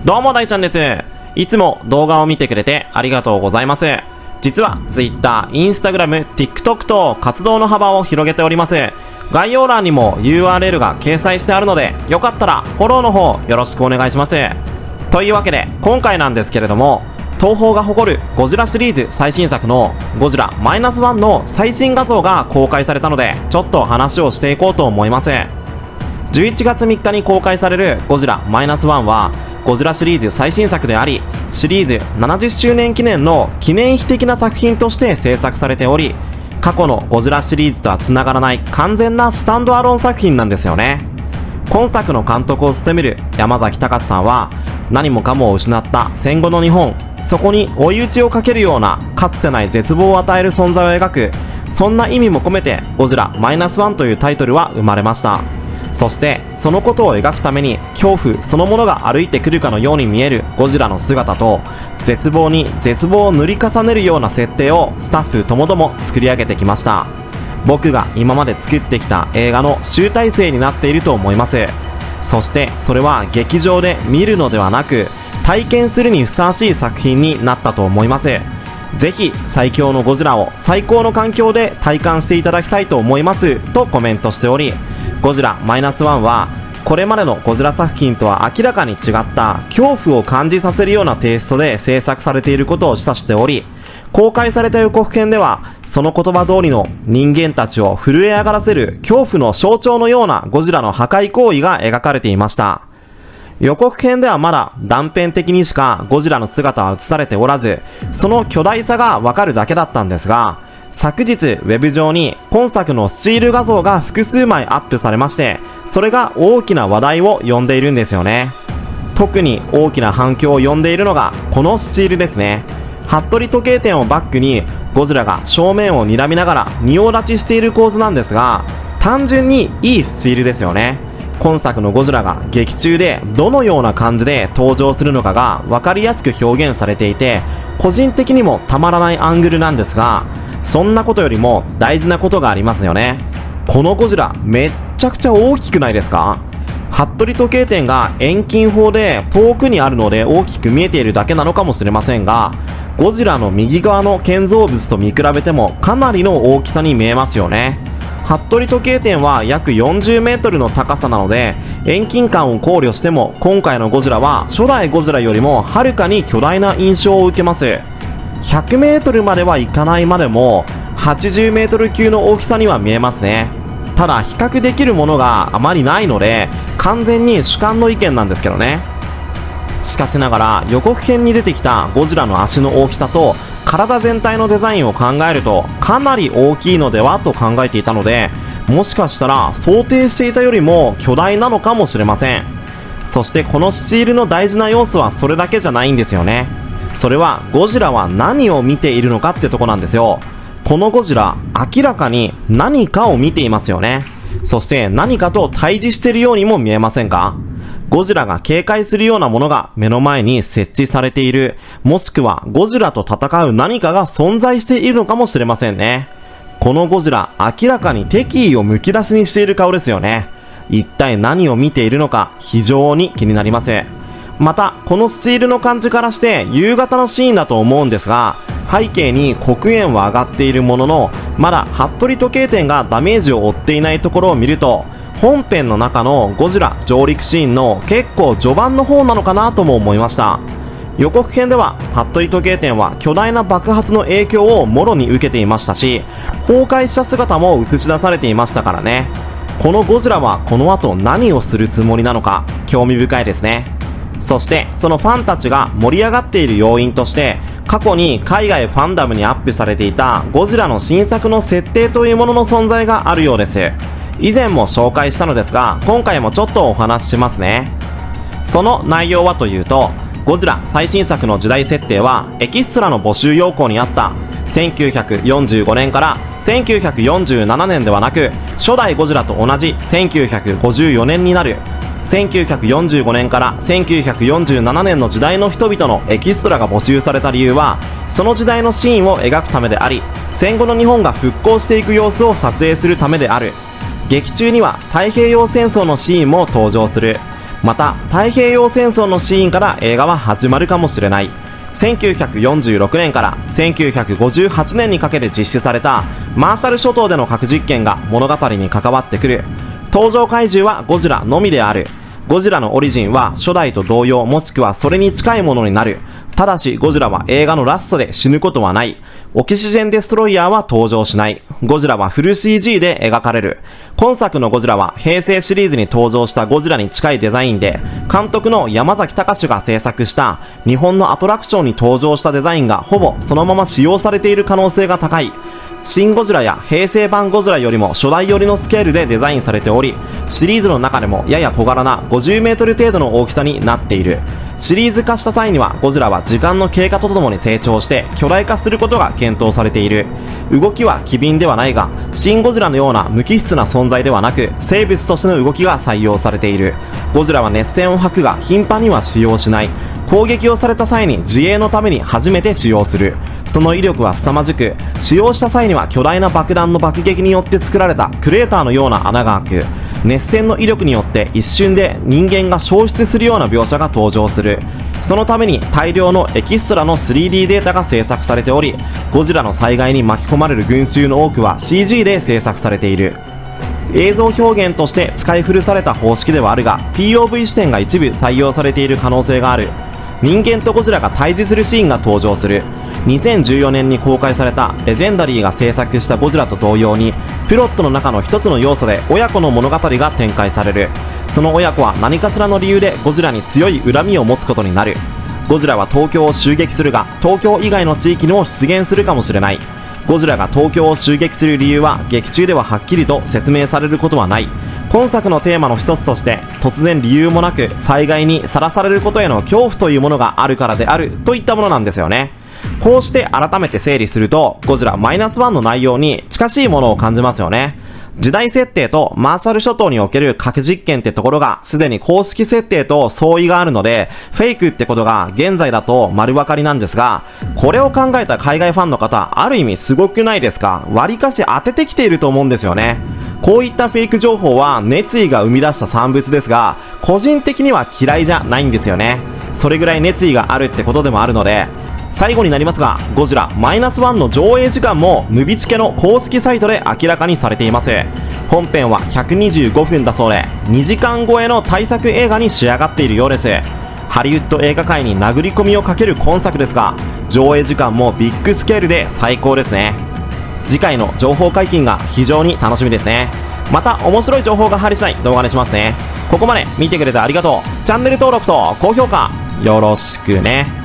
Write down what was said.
どうも大ちゃんです。いつも動画を見てくれてありがとうございます。実は Twitter、Instagram、TikTok と活動の幅を広げております。概要欄にも URL が掲載してあるので、よかったらフォローの方よろしくお願いします。というわけで今回なんですけれども、東宝が誇るゴジラシリーズ最新作のゴジラ -1 の最新画像が公開されたので、ちょっと話をしていこうと思います。11月3日に公開されるゴジラ -1 はゴジラシリーズ最新作であり、シリーズ70周年記念の記念碑的な作品として制作されており、過去のゴジラシリーズとは繋がらない完全なスタンドアローン作品なんですよね。今作の監督を務める山崎隆さんは、何もかもを失った戦後の日本、そこに追い打ちをかけるようなかつてない絶望を与える存在を描く、そんな意味も込めてゴジラ -1 というタイトルは生まれました。そしてそのことを描くために恐怖そのものが歩いてくるかのように見えるゴジラの姿と、絶望に絶望を塗り重ねるような設定をスタッフともども作り上げてきました。僕が今まで作ってきた映画の集大成になっていると思います。そしてそれは劇場で見るのではなく体験するにふさわしい作品になったと思います。ぜひ最強のゴジラを最高の環境で体感していただきたいと思いますとコメントしており、ゴジラ -1 はこれまでのゴジラ作品とは明らかに違った恐怖を感じさせるようなテイストで制作されていることを示唆しており、公開された予告編ではその言葉通りの人間たちを震え上がらせる恐怖の象徴のようなゴジラの破壊行為が描かれていました。予告編ではまだ断片的にしかゴジラの姿は映されておらず、その巨大さがわかるだけだったんですが、昨日ウェブ上に今作のスチール画像が複数枚アップされまして、それが大きな話題を呼んでいるんですよね。特に大きな反響を呼んでいるのがこのスチールですね。服部時計店をバックにゴジラが正面を睨みながら仁王立ちしている構図なんですが、単純にいいスチールですよね。今作のゴジラが劇中でどのような感じで登場するのかが分かりやすく表現されていて、個人的にもたまらないアングルなんですが、そんなことよりも大事なことがありますよね。このゴジラめっちゃくちゃ大きくないですか？服部時計店が遠近法で遠くにあるので大きく見えているだけなのかもしれませんが、ゴジラの右側の建造物と見比べてもかなりの大きさに見えますよね。服部時計店は約40メートルの高さなので、遠近感を考慮しても今回のゴジラは初代ゴジラよりもはるかに巨大な印象を受けます。100メートルまではいかないまでも80メートル級の大きさには見えますね。ただ比較できるものがあまりないので完全に主観の意見なんですけどね。しかしながら予告編に出てきたゴジラの足の大きさと体全体のデザインを考えるとかなり大きいのではと考えていたので、もしかしたら想定していたよりも巨大なのかもしれません。そしてこのスチールの大事な要素はそれだけじゃないんですよね。それはゴジラは何を見ているのかってとこなんですよ。このゴジラ明らかに何かを見ていますよね。そして何かと対峙しているようにも見えませんか？ゴジラが警戒するようなものが目の前に設置されている、もしくはゴジラと戦う何かが存在しているのかもしれませんね。このゴジラ明らかに敵意をむき出しにしている顔ですよね。一体何を見ているのか非常に気になります。またこのスチールの感じからして夕方のシーンだと思うんですが、背景に黒煙は上がっているものの、まだ服部時計店がダメージを負っていないところを見ると、本編の中のゴジラ上陸シーンの結構序盤の方なのかなとも思いました。予告編では服部時計店は巨大な爆発の影響をもろに受けていましたし、崩壊した姿も映し出されていましたからね。このゴジラはこの後何をするつもりなのか興味深いですね。そしてそのファンたちが盛り上がっている要因として、過去に海外ファンダムにアップされていたゴジラの新作の設定というものの存在があるようです。以前も紹介したのですが、今回もちょっとお話ししますね。その内容はというと、ゴジラ最新作の時代設定はエキストラの募集要項にあった1945年から1947年ではなく、初代ゴジラと同じ1954年になる1945年から1947年の時代の人々のエキストラが募集された理由は、その時代のシーンを描くためであり、戦後の日本が復興していく様子を撮影するためである。劇中には太平洋戦争のシーンも登場する。また太平洋戦争のシーンから映画は始まるかもしれない。1946年から1958年にかけて実施されたマーシャル諸島での核実験が物語に関わってくる。登場怪獣はゴジラのみである。ゴジラのオリジンは初代と同様もしくはそれに近いものになる。ただしゴジラは映画のラストで死ぬことはない。オキシジェンデストロイヤーは登場しない。ゴジラはフル CG で描かれる。今作のゴジラは平成シリーズに登場したゴジラに近いデザインで、監督の山崎隆が制作した日本のアトラクションに登場したデザインがほぼそのまま使用されている可能性が高い。新ゴジラや平成版ゴジラよりも初代寄りのスケールでデザインされており、シリーズの中でもやや小柄な50メートル程度の大きさになっている。シリーズ化した際にはゴジラは時間の経過とともに成長して巨大化することが検討されている。動きは機敏ではないが、新ゴジラのような無機質な存在ではなく、生物としての動きが採用されている。ゴジラは熱線を吐くが頻繁には使用しない。攻撃をされた際に自衛のために初めて使用する。その威力は凄まじく、使用した際には巨大な爆弾の爆撃によって作られたクレーターのような穴が開く。熱線の威力によって一瞬で人間が消失するような描写が登場する。そのために大量のエキストラの 3D データが制作されており、ゴジラの災害に巻き込まれる群衆の多くは CG で制作されている。映像表現として使い古された方式ではあるが、 POV 視点が一部採用されている可能性がある。人間とゴジラが対峙するシーンが登場する。2014年に公開されたレジェンダリーが制作したゴジラと同様に、プロットの中の一つの要素で親子の物語が展開される。その親子は何かしらの理由でゴジラに強い恨みを持つことになる。ゴジラは東京を襲撃するが、東京以外の地域にも出現するかもしれない。ゴジラが東京を襲撃する理由は劇中でははっきりと説明されることはない。今作のテーマの一つとして、突然理由もなく災害にさらされることへの恐怖というものがあるからであるといったものなんですよね。こうして改めて整理すると、ゴジラ -1 の内容に近しいものを感じますよね。時代設定とマーシャル諸島における核実験ってところがすでに公式設定と相違があるので、フェイクってことが現在だと丸分かりなんですが、これを考えた海外ファンの方、ある意味すごくないですか？割かし当ててきていると思うんですよね。こういったフェイク情報は熱意が生み出した産物ですが、個人的には嫌いじゃないんですよね。それぐらい熱意があるってことでもあるので、最後になりますが、ゴジラ -1 の上映時間もムビチケの公式サイトで明らかにされています。本編は125分だそうで、2時間超えの大作映画に仕上がっているようです。ハリウッド映画界に殴り込みをかける今作ですが、上映時間もビッグスケールで最高ですね。次回の情報解禁が非常に楽しみですね。また面白い情報が入り次第動画にしますね。ここまで見てくれてありがとう。チャンネル登録と高評価よろしくね。